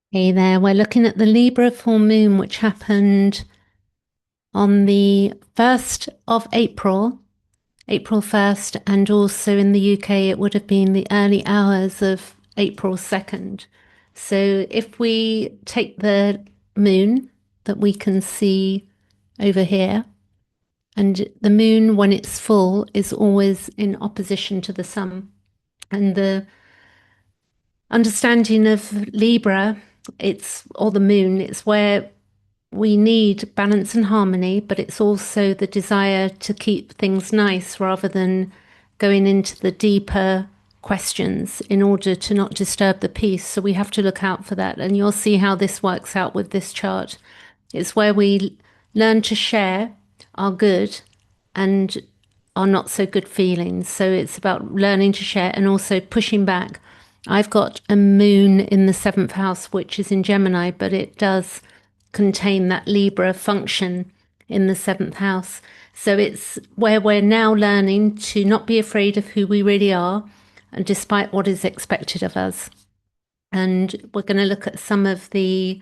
Hey there, we're looking at the Libra full moon, which happened on the 1st of April, April 1st, and also in the UK, it would have been the early hours of April 2nd. So if we take the moon that we can see over here, and the moon, when it's full, is always in opposition to the sun. And the understanding of Libra, or the moon, it's where we need balance and harmony, but it's also the desire to keep things nice rather than going into the deeper questions in order to not disturb the peace. So we have to look out for that. And you'll see how this works out with this chart. It's where we learn to share our good and our not so good feelings. So it's about learning to share and also pushing back. I've got a moon in the seventh house, which is in Gemini, but it does contain that Libra function in the seventh house. So it's where we're now learning to not be afraid of who we really are, and despite what is expected of us. And we're going to look at some of the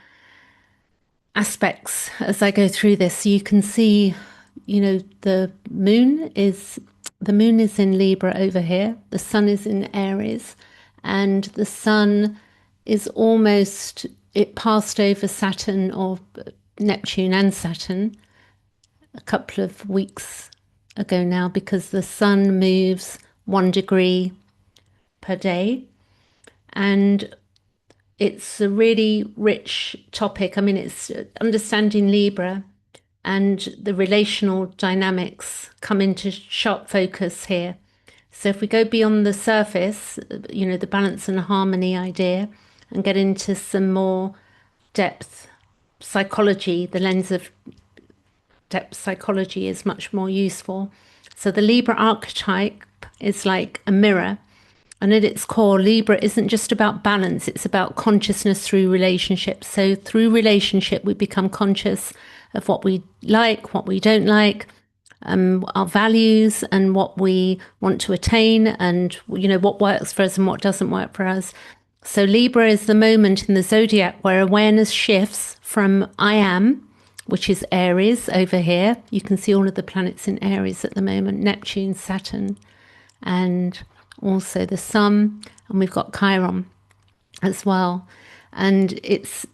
aspects as I go through this. So you can see, the moon is in Libra over here. The sun is in Aries, and the sun is almost, it passed over Saturn or Neptune and Saturn a couple of weeks ago now, because the sun moves 1 degree per day. And it's a really rich topic. I mean, it's understanding Libra, and the relational dynamics come into sharp focus here. So if we go beyond the surface, the balance and harmony idea, and get into some more depth psychology, the lens of depth psychology is much more useful. So the Libra archetype is like a mirror. And at its core, Libra isn't just about balance, it's about consciousness through relationships. So through relationship, we become conscious of what we like, what we don't like, our values, and what we want to attain, and what works for us and what doesn't work for us. So Libra is the moment in the zodiac where awareness shifts from I am, which is Aries over here. You can see all of the planets in Aries at the moment: Neptune, Saturn, and also the Sun, and we've got Chiron as well. And it's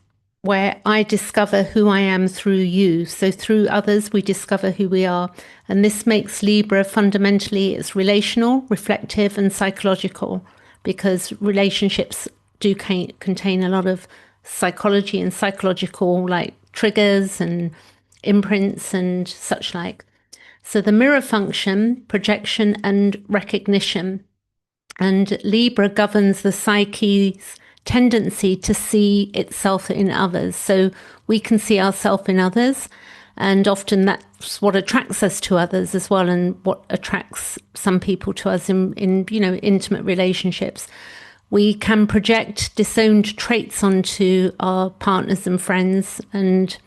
where I discover who I am through you. So through others, we discover who we are. And this makes Libra fundamentally, it's relational, reflective, and psychological, because relationships do contain a lot of psychology and psychological like triggers and imprints and such like. So the mirror function, projection and recognition. And Libra governs the psyche's tendency to see itself in others. So we can see ourselves in others, and often that's what attracts us to others as well, and what attracts some people to us in intimate relationships. We can project disowned traits onto our partners and friends, and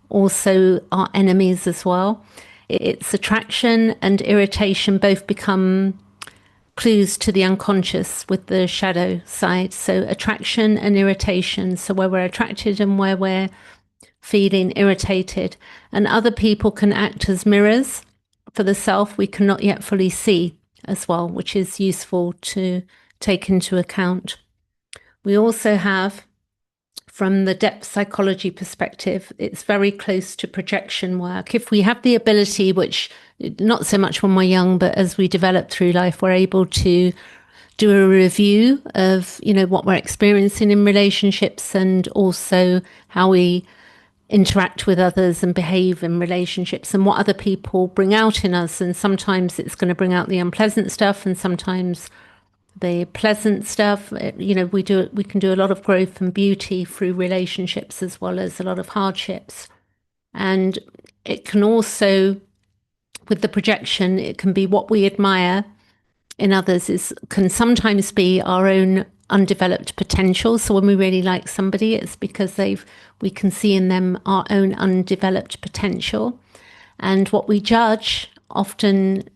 also our enemies as well. It's attraction and irritation both become clues to the unconscious with the shadow side. So attraction and irritation. So where we're attracted and where we're feeling irritated. And other people can act as mirrors for the self we cannot yet fully see as well, which is useful to take into account. We also have, from the depth psychology perspective, it's very close to projection work. If we have the ability, which not so much when we're young, but as we develop through life, we're able to do a review of, what we're experiencing in relationships, and also how we interact with others and behave in relationships, and what other people bring out in us. And sometimes it's going to bring out the unpleasant stuff, and sometimes the pleasant stuff. We can do a lot of growth and beauty through relationships, as well as a lot of hardships. And it can also, with the projection, it can be what we admire in others can sometimes be our own undeveloped potential. So when we really like somebody, it's because we can see in them our own undeveloped potential. And what we judge often,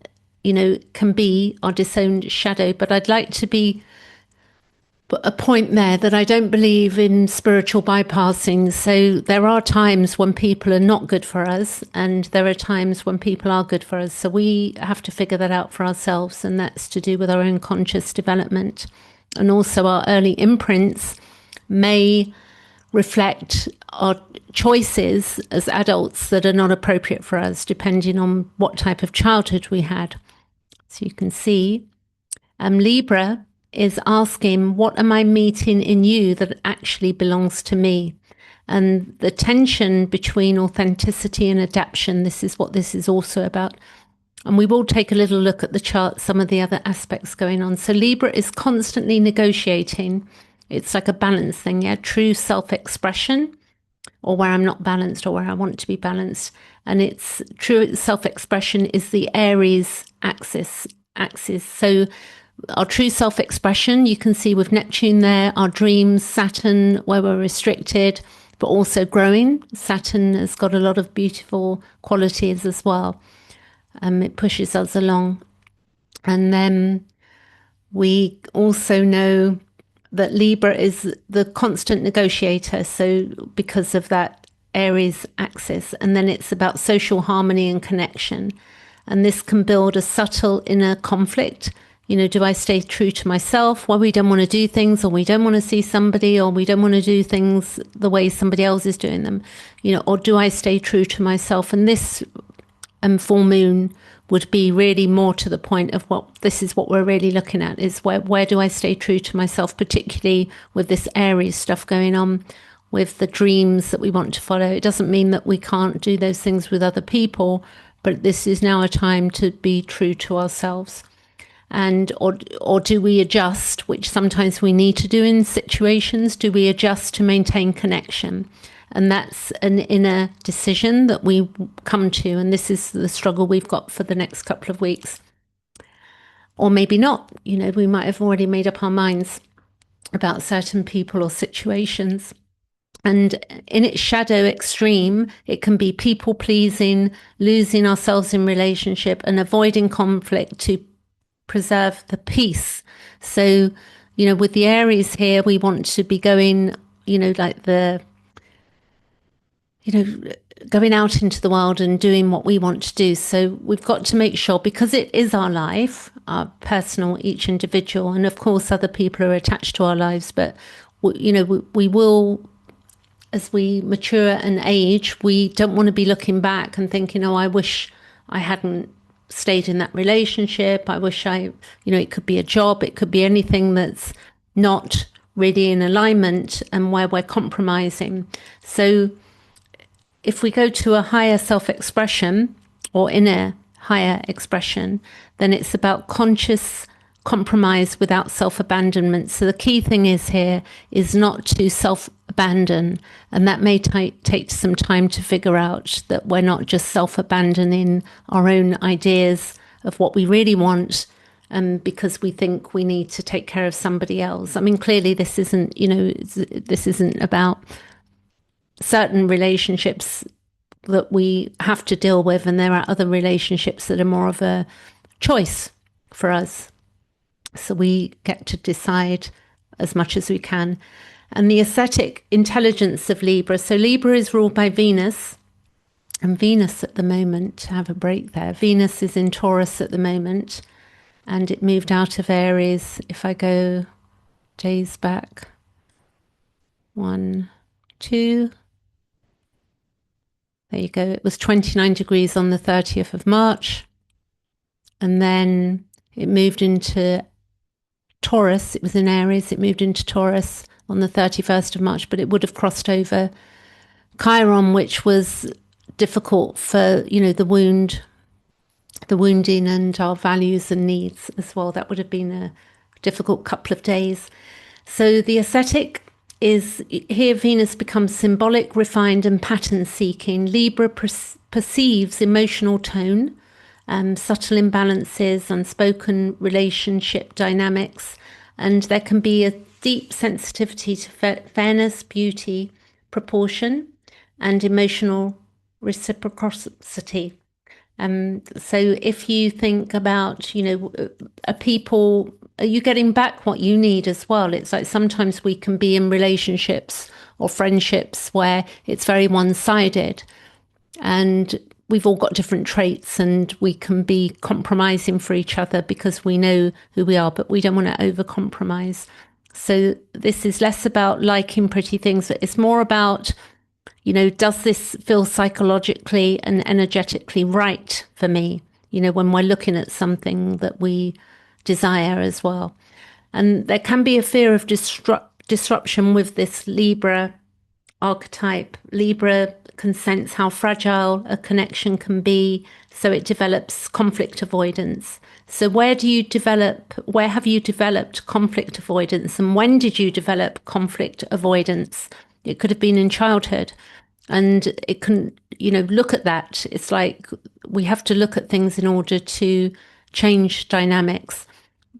can be our disowned shadow. But I'd like to be a point there that I don't believe in spiritual bypassing. So there are times when people are not good for us, and there are times when people are good for us. So we have to figure that out for ourselves, and that's to do with our own conscious development. And also, our early imprints may reflect our choices as adults that are not appropriate for us, depending on what type of childhood we had. So you can see Libra is asking, what am I meeting in you that actually belongs to me? And the tension between authenticity and adaptation, this is what this is also about. And we will take a little look at the chart, some of the other aspects going on. So Libra is constantly negotiating. It's like a balance thing, yeah, true self-expression, or where I'm not balanced, or where I want to be balanced. And it's true self-expression is the Aries axis. So our true self-expression, you can see with Neptune there, our dreams, Saturn, where we're restricted, but also growing. Saturn has got a lot of beautiful qualities as well. It pushes us along. And then we also know that Libra is the constant negotiator. So because of that Aries axis, and then it's about social harmony and connection. And this can build a subtle inner conflict. You know, do I stay true to myself? Well, we don't want to do things, or we don't want to see somebody, or we don't want to do things the way somebody else is doing them, you know, or do I stay true to myself? And this full moon would be really more to the point of what this is what we're really looking at, is where do I stay true to myself, particularly with this Aries stuff going on, with the dreams that we want to follow. It doesn't mean that we can't do those things with other people, but this is now a time to be true to ourselves. And or do we adjust, which sometimes we need to do in situations? Do we adjust to maintain connection? And that's an inner decision that we come to. And this is the struggle we've got for the next couple of weeks. Or maybe not. You know, we might have already made up our minds about certain people or situations. And in its shadow extreme, it can be people pleasing, losing ourselves in relationship, and avoiding conflict to preserve the peace. So, you know, with the Aries here, we want to be going, you know, like going out into the world and doing what we want to do. So we've got to make sure, because it is our life, our personal, each individual, and of course other people are attached to our lives, but we will, as we mature and age, we don't want to be looking back and thinking, oh, I wish I hadn't stayed in that relationship. I wish it could be a job, it could be anything that's not really in alignment and where we're compromising. So if we go to a higher self-expression or inner higher expression, then it's about conscious compromise without self-abandonment. So the key thing is here is not to self-abandon. And that may take some time to figure out, that we're not just self-abandoning our own ideas of what we really want, because we think we need to take care of somebody else. I mean, clearly this isn't about certain relationships that we have to deal with, and there are other relationships that are more of a choice for us. So we get to decide as much as we can. And the ascetic intelligence of Libra. So Libra is ruled by Venus, and Venus at the moment, to have a break there, Venus is in Taurus at the moment, and it moved out of Aries. If I go days back, 1, 2, there you go. It was 29 degrees on the 30th of March. And then it moved into Taurus. It was in Aries. It moved into Taurus on the 31st of March, but it would have crossed over Chiron, which was difficult for, the wounding and our values and needs as well. That would have been a difficult couple of days. So the ascetic is here. Venus becomes symbolic, refined, and pattern seeking. Libra perceives emotional tone, subtle imbalances, unspoken relationship dynamics, and there can be a deep sensitivity to fairness, beauty, proportion, and emotional reciprocity. So if you think about, a people are you getting back what you need as well? It's like sometimes we can be in relationships or friendships where it's very one-sided, and we've all got different traits, and we can be compromising for each other because we know who we are, but we don't want to over compromise. So this is less about liking pretty things. It's more about, does this feel psychologically and energetically right for me? When we're looking at something that we desire as well. And there can be a fear of disruption with this Libra archetype. Libra can sense how fragile a connection can be, so it develops conflict avoidance. So where have you developed conflict avoidance, and when did you develop conflict avoidance? It could have been in childhood. And it can, look at that. It's like we have to look at things in order to change dynamics.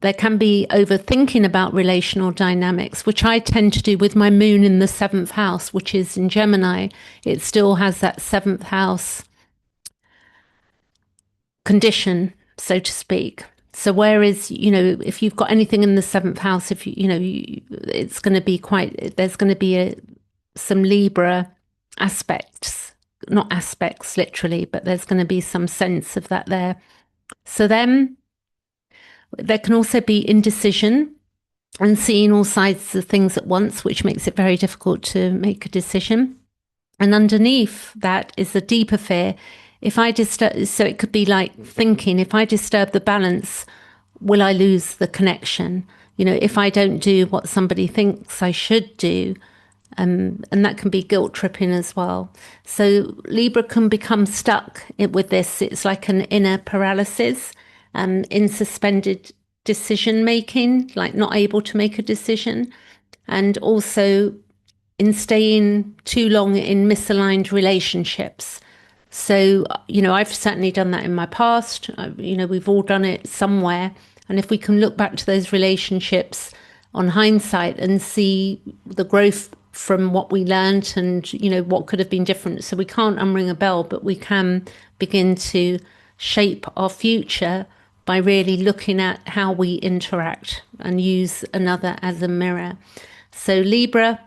There can be overthinking about relational dynamics, which I tend to do with my moon in the seventh house, which is in Gemini. It still has that seventh house condition, so to speak. So whereas, if you've got anything in the seventh house, if it's going to be there's going to be some Libra aspects, not aspects literally, but there's going to be some sense of that there. So then there can also be indecision and seeing all sides of things at once, which makes it very difficult to make a decision. And underneath that is a deeper fear. So it could be like thinking, if I disturb the balance, will I lose the connection? If I don't do what somebody thinks I should do, and that can be guilt tripping as well. So Libra can become stuck with this. It's like an inner paralysis, in suspended decision making, like not able to make a decision, and also in staying too long in misaligned relationships. So, I've certainly done that in my past. We've all done it somewhere. And if we can look back to those relationships on hindsight and see the growth from what we learned and, what could have been different. So we can't unring a bell, but we can begin to shape our future by really looking at how we interact and use another as a mirror. So Libra,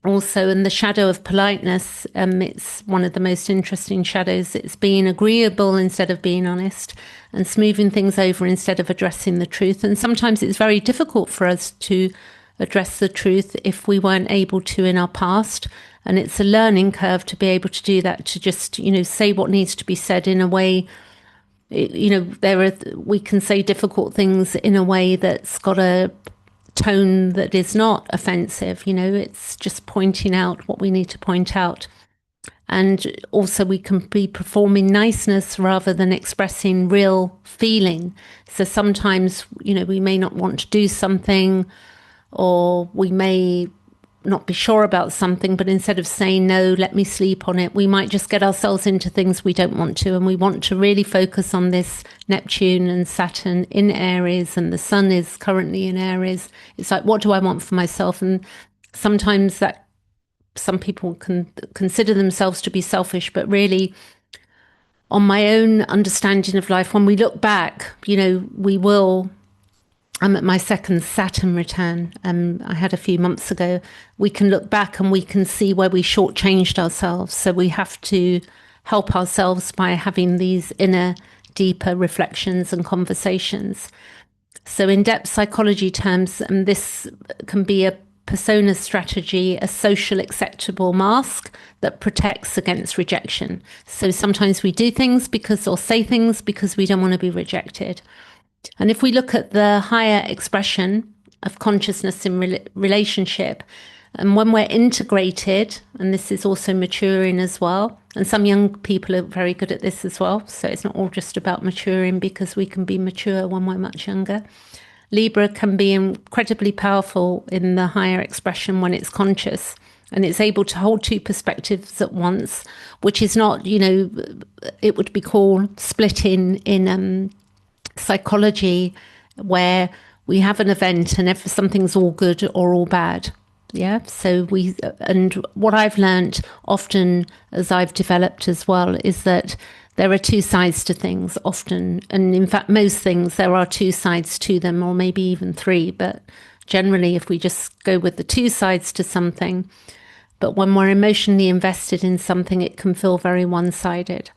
also in the shadow of politeness, it's one of the most interesting shadows. It's being agreeable instead of being honest, and smoothing things over instead of addressing the truth. And sometimes it's very difficult for us to address the truth if we weren't able to in our past. And it's a learning curve to be able to do that, to just, say what needs to be said in a way. We can say difficult things in a way that's got a tone that is not offensive. It's just pointing out what we need to point out. And also we can be performing niceness rather than expressing real feeling. So sometimes, we may not want to do something, or we may not be sure about something, but instead of saying, no, let me sleep on it, we might just get ourselves into things we don't want to. And we want to really focus on this Neptune and Saturn in Aries, and the Sun is currently in Aries. It's like, what do I want for myself? And sometimes that some people can consider themselves to be selfish, but really, on my own understanding of life, when we look back, we will. I'm at my second Saturn return. I had a few months ago. We can look back and we can see where we shortchanged ourselves. So we have to help ourselves by having these inner, deeper reflections and conversations. So in depth psychology terms, this can be a persona strategy, a social acceptable mask that protects against rejection. So sometimes we do things or say things because we don't want to be rejected. And if we look at the higher expression of consciousness in relationship, and when we're integrated, and this is also maturing as well, and some young people are very good at this as well, so it's not all just about maturing, because we can be mature when we're much younger. Libra can be incredibly powerful in the higher expression when it's conscious, and it's able to hold two perspectives at once, which is not, it would be called splitting in psychology, where we have an event and if something's all good or all bad. So and what I've learned often as I've developed as well is that there are two sides to things often. And in fact, most things, there are two sides to them, or maybe even three. But generally, if we just go with the two sides to something, but when we're emotionally invested in something, it can feel very one sided.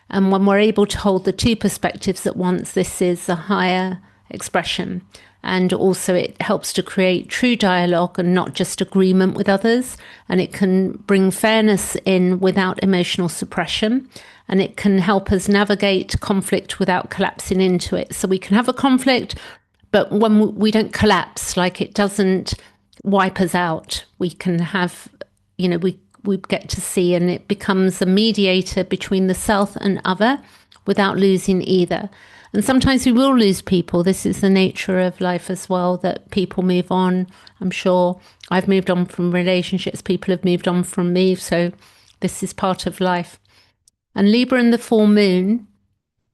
And when we're able to hold the two perspectives at once, this is a higher expression. And also, it helps to create true dialogue and not just agreement with others. And it can bring fairness in without emotional suppression. And it can help us navigate conflict without collapsing into it. So we can have a conflict, but when we don't collapse, like it doesn't wipe us out, we can have, we get to see, and it becomes a mediator between the self and other without losing either. And sometimes we will lose people. This is the nature of life as well, that people move on. I'm sure I've moved on from relationships. People have moved on from me. So this is part of life. And Libra and the full moon,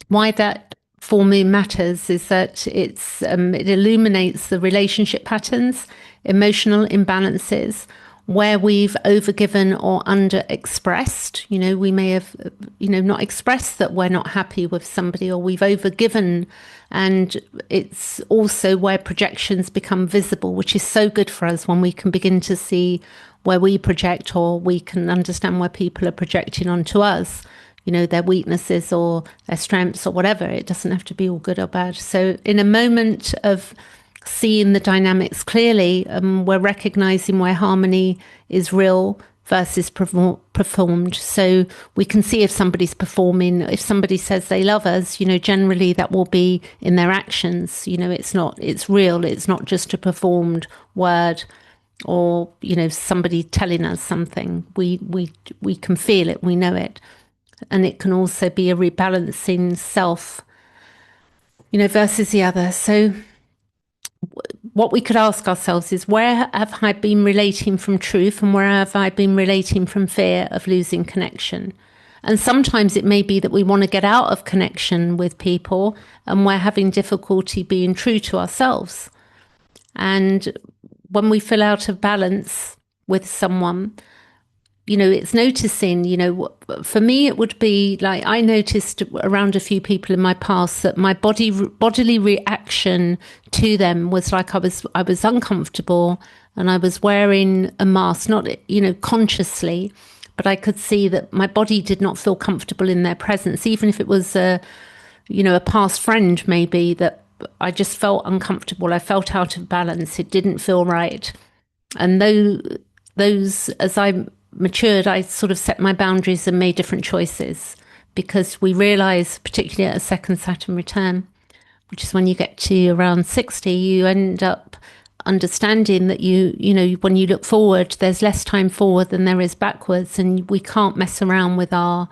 why that full moon matters is that it illuminates the relationship patterns, emotional imbalances, where we've overgiven or underexpressed. We may have, not expressed that we're not happy with somebody, or we've overgiven. And it's also where projections become visible, which is so good for us when we can begin to see where we project, or we can understand where people are projecting onto us, their weaknesses or their strengths or whatever. It doesn't have to be all good or bad. So in a moment of seeing the dynamics clearly, we're recognizing where harmony is real versus performed. So we can see if somebody's performing. If somebody says they love us, generally that will be in their actions. It's real. It's not just a performed word, or somebody telling us something. We can feel it. We know it. And it can also be a rebalancing self, versus the other. So what we could ask ourselves is, where have I been relating from truth, and where have I been relating from fear of losing connection? And sometimes it may be that we want to get out of connection with people, and we're having difficulty being true to ourselves. And when we feel out of balance with someone, it's noticing, for me, it would be like, I noticed around a few people in my past that my bodily reaction to them was like I was uncomfortable, and I was wearing a mask, not, consciously, but I could see that my body did not feel comfortable in their presence, even if it was a past friend, maybe, that I just felt uncomfortable. I felt out of balance. It didn't feel right. And those, as I matured, I sort of set my boundaries and made different choices, because we realize, particularly at a second Saturn return, which is when you get to around 60, you end up understanding that when you look forward, there's less time forward than there is backwards, and we can't mess around with our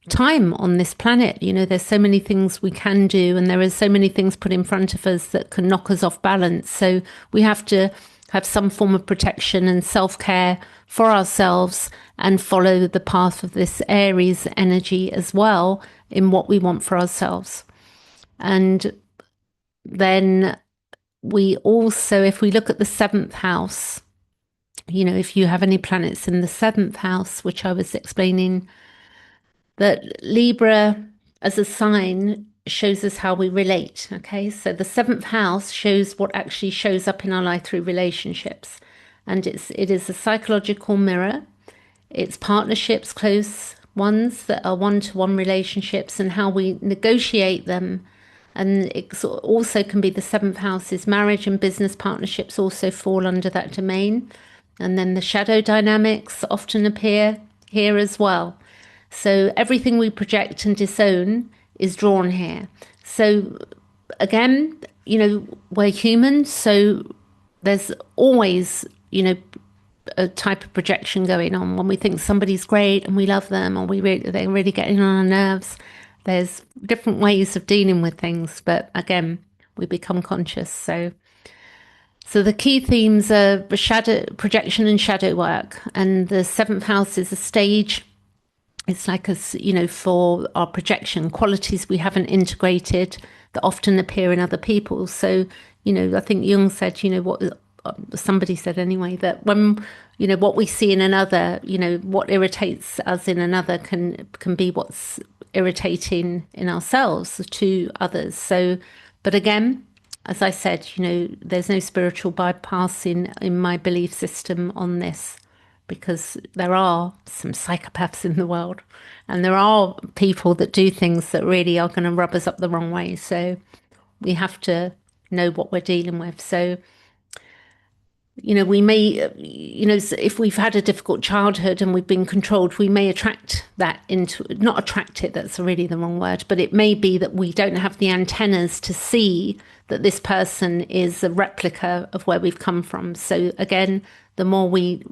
time on this planet. There's so many things we can do, and there are so many things put in front of us that can knock us off balance. So we have to have some form of protection and self-care for ourselves, and follow the path of this Aries energy as well in what we want for ourselves. And then we also, if we look at the seventh house, if you have any planets in the seventh house, which I was explaining, that Libra as a sign shows us how we relate. Okay, so the seventh house shows what actually shows up in our life through relationships, and it is a psychological mirror. It's partnerships, close ones that are one-to-one relationships, and how we negotiate them. And it also can be the seventh house is marriage and business partnerships, also fall under that domain. And then the shadow dynamics often appear here as well. So everything we project and disown is drawn here. So again, we're human, so there's always, a type of projection going on. When we think somebody's great and we love them, or they're really getting on our nerves, there's different ways of dealing with things. But again, we become conscious. So the key themes are shadow projection and shadow work. And the seventh house is a stage. It's like for our projection, qualities we haven't integrated that often appear in other people. So, I think Jung said, what somebody said anyway, that when, what we see in another, what irritates us in another can be what's irritating in ourselves to others. So, but again, as I said, there's no spiritual bypassing in my belief system on this, because there are some psychopaths in the world, and there are people that do things that really are going to rub us up the wrong way. So we have to know what we're dealing with. So, we may, if we've had a difficult childhood and we've been controlled, we may attract that into, not attract it, that's really the wrong word, but it may be that we don't have the antennas to see that this person is a replica of where we've come from. So again, the more we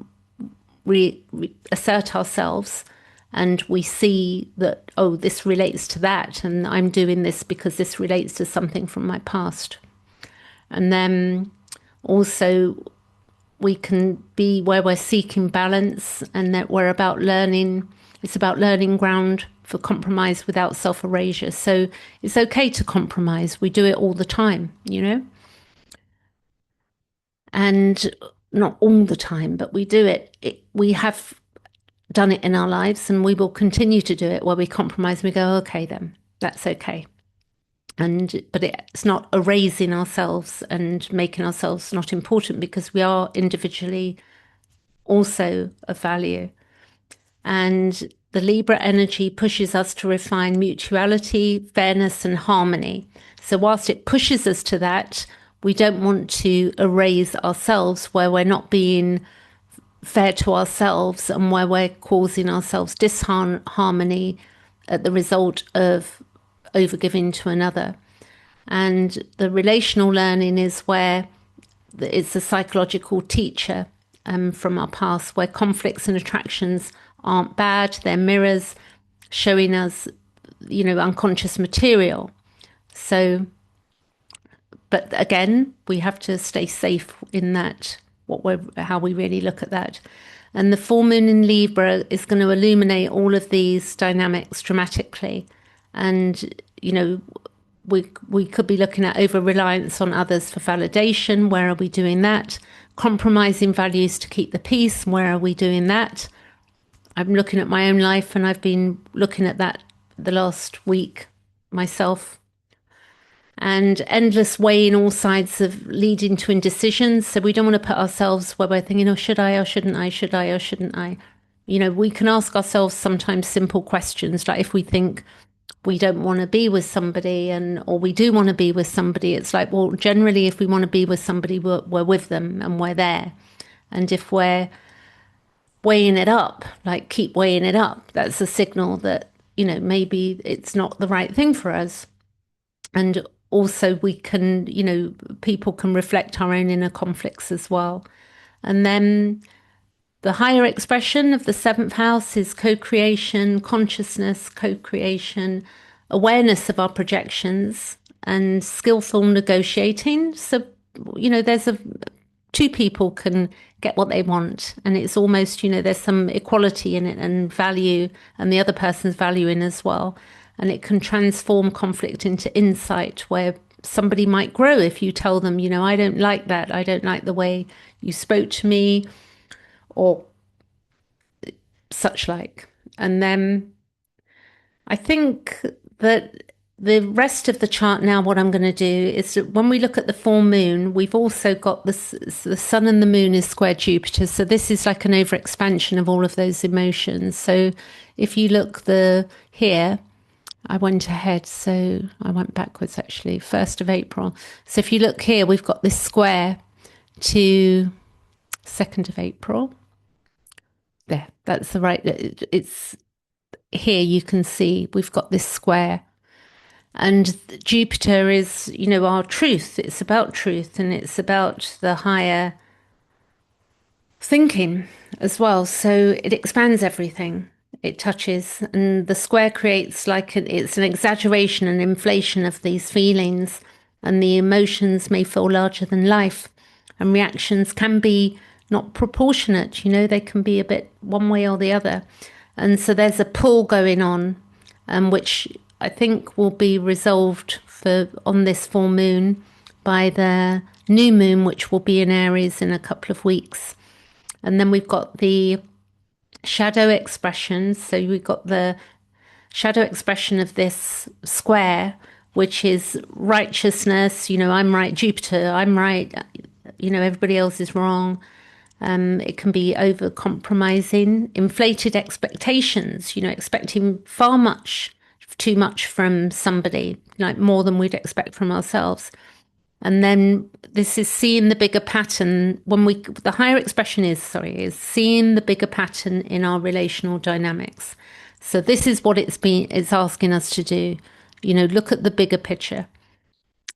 assert ourselves and we see that, oh, this relates to that, and I'm doing this because this relates to something from my past. And then also, we can be where we're seeking balance, and that we're about learning. It's about learning ground for compromise without self-erasure. So it's okay to compromise. We do it all the time, and not all the time, but we do it. We have done it in our lives, and we will continue to do it where we compromise. And we go, okay, then that's okay. But it's not erasing ourselves and making ourselves not important, because we are individually also of value. And the Libra energy pushes us to refine mutuality, fairness, and harmony. So whilst it pushes us to that, we don't want to erase ourselves where we're not being fair to ourselves and where we're causing ourselves disharmony at the result of overgiving to another. And the relational learning is where it's a psychological teacher from our past, where conflicts and attractions aren't bad, they're mirrors showing us, unconscious material. So, but again, we have to stay safe in that, how we really look at that. And the full moon in Libra is going to illuminate all of these dynamics dramatically. And, we could be looking at over-reliance on others for validation. Where are we doing that? Compromising values to keep the peace. Where are we doing that? I'm looking at my own life, and I've been looking at that the last week myself. And endless weighing all sides of leading to indecisions. So we don't want to put ourselves where we're thinking, oh, should I or shouldn't I? Should I or shouldn't I? We can ask ourselves sometimes simple questions, like if we think we don't want to be with somebody, or we do want to be with somebody, it's like, well, generally, if we want to be with somebody, we're with them and we're there. And if we're weighing it up, like keep weighing it up, that's a signal that, maybe it's not the right thing for us. And also we can, people can reflect our own inner conflicts as well. And then the higher expression of the seventh house is co-creation, consciousness, co-creation, awareness of our projections, and skillful negotiating. So, there's two people can get what they want, and it's almost, there's some equality in it and value, and the other person's value in as well. And it can transform conflict into insight, where somebody might grow if you tell them, I don't like that. I don't like the way you spoke to me, or such like. And then I think that the rest of the chart now, what I'm going to do is that when we look at the full moon, we've also got the sun and the moon is square Jupiter. So this is like an overexpansion of all of those emotions. So if you look here, I went ahead, so I went backwards actually, 1st of April. So if you look here, we've got this square to 2nd of April. There, that's the right, it's here you can see we've got this square. And Jupiter is, our truth. It's about truth, and it's about the higher thinking as well. So it expands everything it touches, and the square creates it's an exaggeration and inflation of these feelings, and the emotions may feel larger than life, and reactions can be not proportionate. They can be a bit one way or the other. And so there's a pull going on, which I think will be resolved on this full moon by the new moon, which will be in Aries in a couple of weeks. And then we've got the shadow expressions. So we've got the shadow expression of this square, which is righteousness. I'm right, Jupiter, I'm right, everybody else is wrong. It can be over compromising, inflated expectations, expecting too much from somebody, like more than we'd expect from ourselves. And then this is seeing the bigger pattern the higher expression is seeing the bigger pattern in our relational dynamics. So this is what it's asking us to do, look at the bigger picture.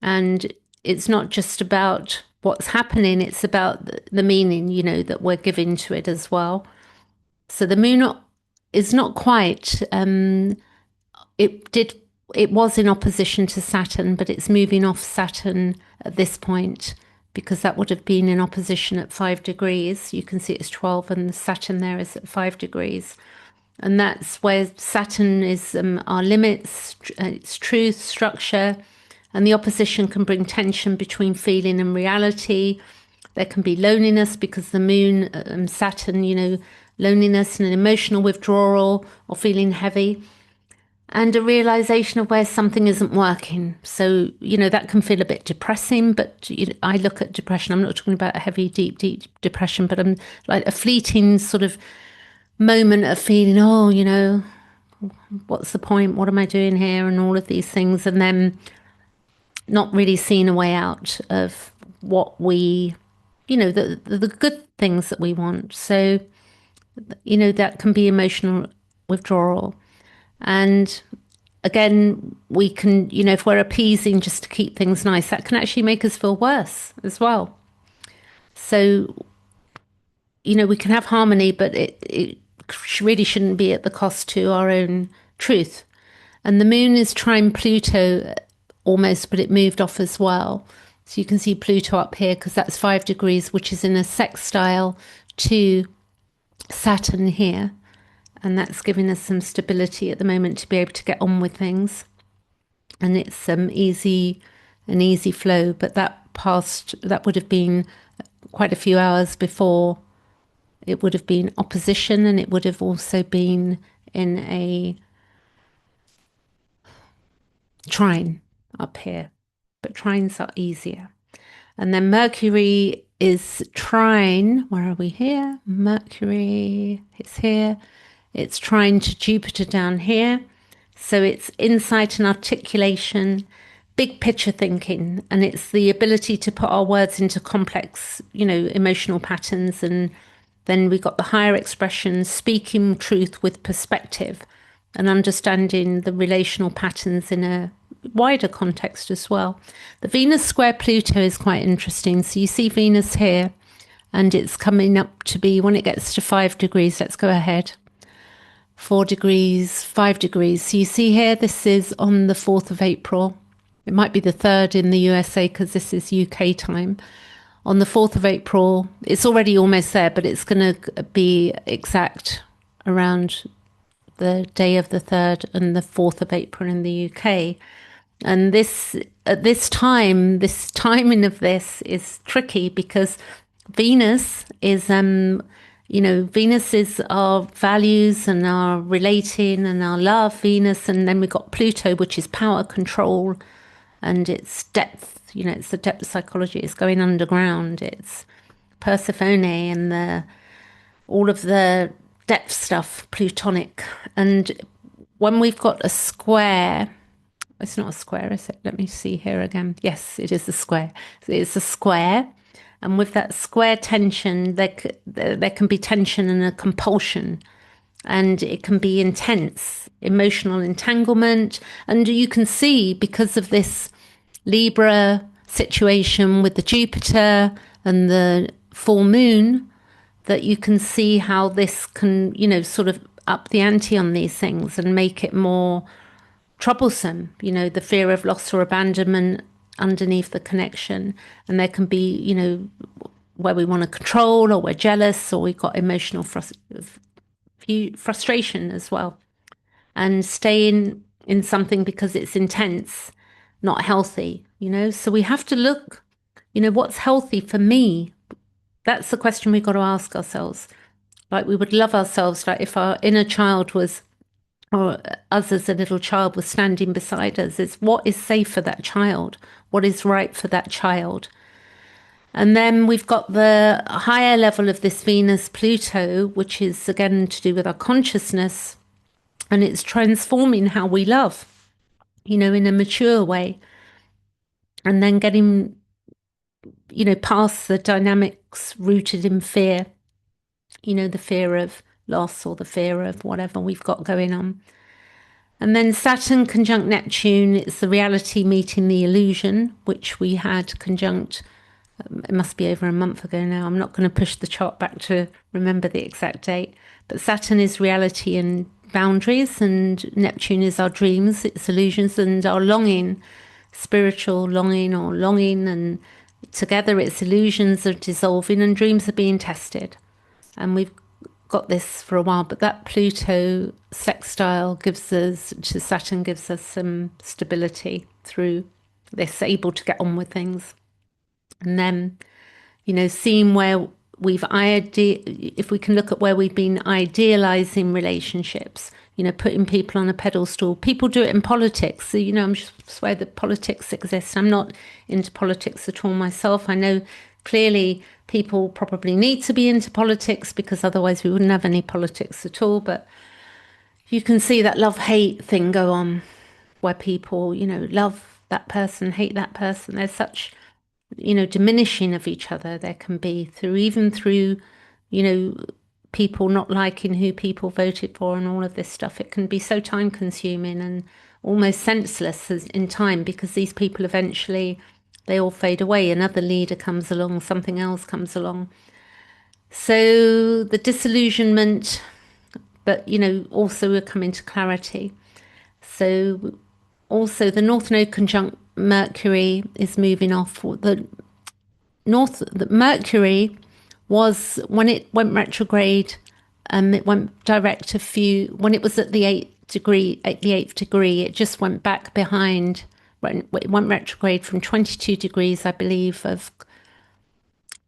And it's not just about what's happening, it's about the meaning, that we're giving to it as well. So the moon is not quite, it did, it was in opposition to Saturn, but it's moving off Saturn at this point because that would have been in opposition at 5 degrees. You can see it's 12 and Saturn there is at 5 degrees. And that's where Saturn is our limits, its truth, structure, and the opposition can bring tension between feeling and reality. There can be loneliness because the moon, Saturn, loneliness and an emotional withdrawal or feeling heavy, and a realization of where something isn't working. So, that can feel a bit depressing, but I look at depression, I'm not talking about a heavy, deep, deep depression, but I'm like a fleeting sort of moment of feeling, what's the point? What am I doing here? And all of these things. And then not really seeing a way out of what the good things that we want. So, that can be emotional withdrawal. And again, we can, if we're appeasing just to keep things nice, that can actually make us feel worse as well. So, we can have harmony, but it really shouldn't be at the cost to our own truth. And the moon is trine Pluto almost, but it moved off as well. So you can see Pluto up here because that's 5 degrees, which is in a sextile to Saturn here. And that's giving us some stability at the moment to be able to get on with things. And it's an easy flow, but that would have been quite a few hours before. It would have been opposition, and it would have also been in a trine up here, but trines are easier. And then Mercury is trine. Where are we here? Mercury is here. It's trine to Jupiter down here. So it's insight and articulation, big picture thinking, and it's the ability to put our words into complex, emotional patterns. And then we got the higher expression, speaking truth with perspective and understanding the relational patterns in a wider context as well. The Venus square Pluto is quite interesting. So you see Venus here, and it's coming up to be, when it gets to 5 degrees, let's go ahead. 4 degrees, 5 degrees. So you see here, this is on the 4th of April. It might be the 3rd in the USA because this is UK time. On the 4th of April, it's already almost there, but it's going to be exact around the day of the 3rd and the 4th of April in the UK. And this timing of this is tricky because Venus is, Venus is our values and our relating and our love, Venus. And then we've got Pluto, which is power, control, and it's depth. It's the depth of psychology. It's going underground. It's Persephone and all of the depth stuff, Plutonic. And when we've got a square, it's not a square, is it? Let me see here again. Yes, it is a square. So it's a square. And with that square tension, there can be tension and a compulsion. And it can be intense, emotional entanglement. And you can see, because of this Libra situation with the Jupiter and the full moon, that you can see how this can, sort of up the ante on these things and make it more troublesome, the fear of loss or abandonment underneath the connection. And there can be, where we want to control, or we're jealous, or we've got emotional frustration as well. And staying in something because it's intense, not healthy, So we have to look, what's healthy for me? That's the question we've got to ask ourselves. Like, we would love ourselves, like if our inner child was or us as a little child was standing beside us. It's what is safe for that child, what is right for that child. And then we've got the higher level of this Venus Pluto, which is again to do with our consciousness, and it's transforming how we love, in a mature way, and then getting, past the dynamics rooted in fear, the fear of loss or the fear of whatever we've got going on. And then Saturn conjunct Neptune, it's the reality meeting the illusion, which we had conjunct, it must be over a month ago now. I'm not going to push the chart back to remember the exact date. But Saturn is reality and boundaries, and Neptune is our dreams, its illusions, and our longing, spiritual longing or longing. And together, its illusions are dissolving and dreams are being tested. And we've got this for a while, but that Pluto sextile gives us to Saturn gives us some stability through this, able to get on with things. And then, seeing where if we can look at where we've been idealizing relationships, putting people on a pedestal. People do it in politics. So, I'm just where the politics exists. I'm not into politics at all myself. I know clearly people probably need to be into politics because otherwise we wouldn't have any politics at all. But you can see that love-hate thing go on where people, love that person, hate that person. There's such, diminishing of each other there can be through, people not liking who people voted for and all of this stuff. It can be so time consuming and almost senseless in time because these people eventually, they all fade away. Another leader comes along, something else comes along. So the disillusionment, but, also we're coming to clarity. So also the North Node conjunct Mercury is moving off. The Mercury was, when it went retrograde, it went direct when it was at the eighth degree, it just went back behind. It went retrograde from 22 degrees, I believe, of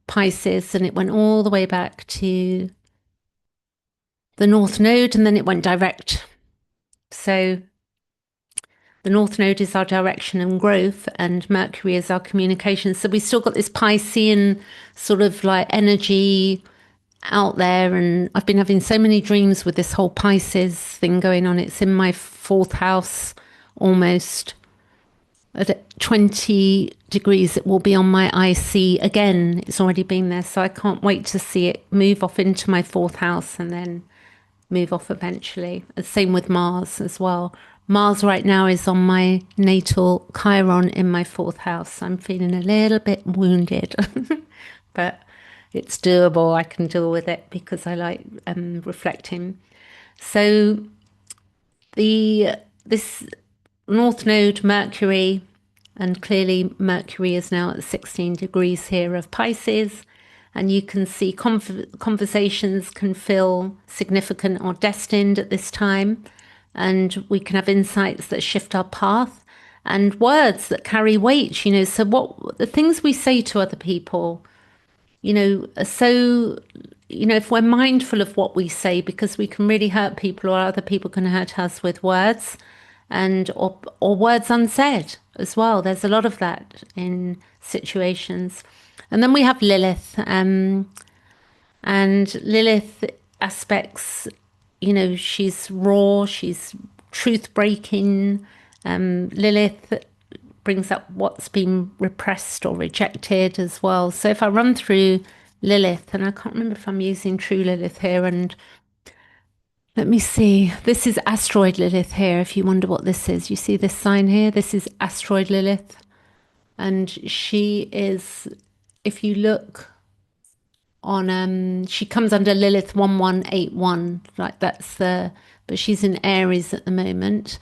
Pisces, and it went all the way back to the North Node, and then it went direct. So the North Node is our direction and growth, and Mercury is our communication. So we still got this Piscean sort of like energy out there. And I've been having so many dreams with this whole Pisces thing going on. It's in my fourth house almost. At 20 degrees, it will be on my IC again. It's already been there. So I can't wait to see it move off into my fourth house and then move off eventually. The same with Mars as well. Mars right now is on my natal Chiron in my fourth house. I'm feeling a little bit wounded, but it's doable. I can deal with it because I like reflecting. So this North Node Mercury, and clearly Mercury is now at 16 degrees here of Pisces. And you can see conversations can feel significant or destined at this time. And we can have insights that shift our path and words that carry weight, So what the things we say to other people, are so, if we're mindful of what we say, because we can really hurt people or other people can hurt us with words or words unsaid as well. There's a lot of that in situations. And then we have Lilith, and Lilith aspects, she's raw, she's truth breaking. Lilith brings up what's been repressed or rejected as well. So if I run through Lilith, and I can't remember if I'm using true Lilith here, and let me see. This is asteroid Lilith here. If you wonder what this is, you see this sign here? This is asteroid Lilith. And she is, if you look on, she comes under Lilith 1181. Like but she's in Aries at the moment.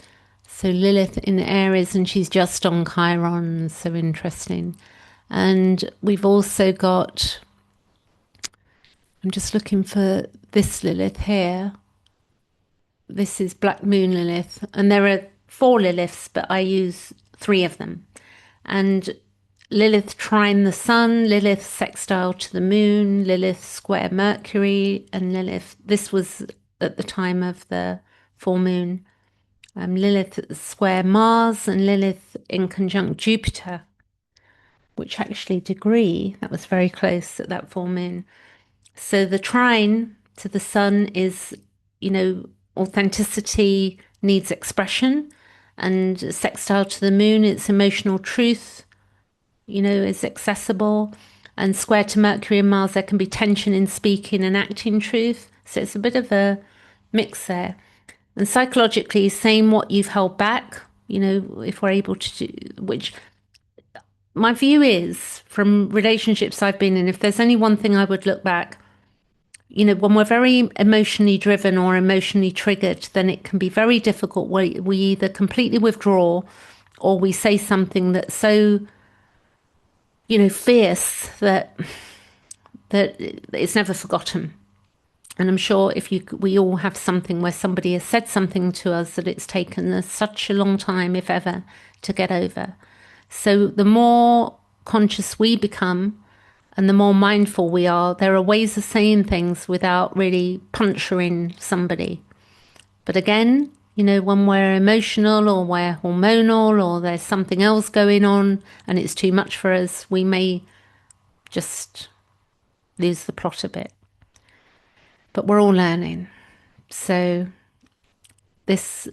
So Lilith in Aries, and she's just on Chiron. So interesting. And we've also got, I'm just looking for this Lilith here. This is Black Moon Lilith, and there are 4 Liliths, but I use 3 of them. And Lilith trine the sun, Lilith sextile to the moon, Lilith square Mercury, and Lilith, this was at the time of the full moon, Lilith square Mars and Lilith in conjunct Jupiter, which actually degree, that was very close at that full moon. So the trine to the sun is, authenticity needs expression, and sextile to the moon, it's emotional truth, is accessible. And square to Mercury and Mars, there can be tension in speaking and acting truth. So it's a bit of a mix there. And psychologically, saying what you've held back, if we're able to do, which my view is from relationships I've been in, if there's only one thing I would look back, when we're very emotionally driven or emotionally triggered, then it can be very difficult. We either completely withdraw or we say something that's so, fierce that it's never forgotten. And I'm sure we all have something where somebody has said something to us that it's taken us such a long time, if ever, to get over. So the more conscious we become and the more mindful we are, there are ways of saying things without really puncturing somebody. But again, when we're emotional or we're hormonal or there's something else going on and it's too much for us, we may just lose the plot a bit. But we're all learning. So this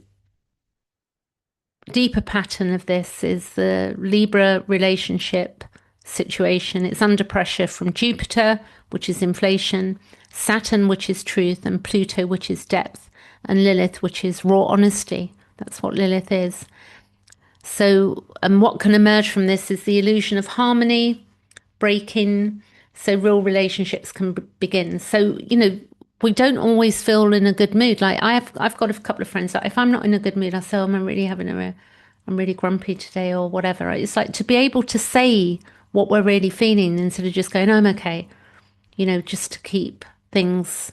deeper pattern of this is the Libra relationship situation. It's under pressure from Jupiter, which is inflation, Saturn, which is truth, and Pluto, which is depth, and Lilith, which is raw honesty. That's what Lilith is. So, and what can emerge from this is the illusion of harmony, breaking, so real relationships can begin. So, we don't always feel in a good mood. Like I've got a couple of friends that if I'm not in a good mood, I say, I'm really grumpy today or whatever. It's like to be able to say what we're really feeling instead of just going, I'm okay, just to keep things.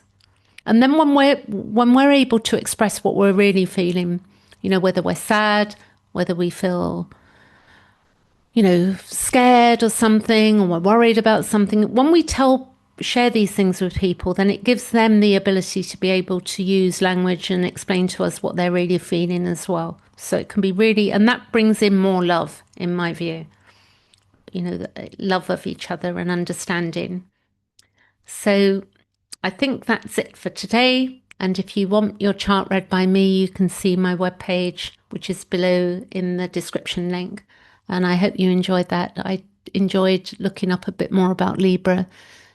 And then when we're able to express what we're really feeling, whether we're sad, whether we feel scared or something, or we're worried about something, when we share these things with people, then it gives them the ability to be able to use language and explain to us what they're really feeling as well. So it can be really, and that brings in more love, in my view, the love of each other and understanding. So I think that's it for today. And if you want your chart read by me, you can see my webpage, which is below in the description link. And I hope you enjoyed that. I enjoyed looking up a bit more about Libra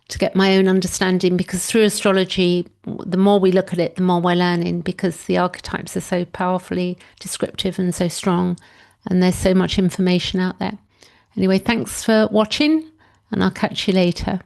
to get my own understanding, because through astrology, the more we look at it, the more we're learning, because the archetypes are so powerfully descriptive and so strong, and there's so much information out there. Anyway, thanks for watching, and I'll catch you later.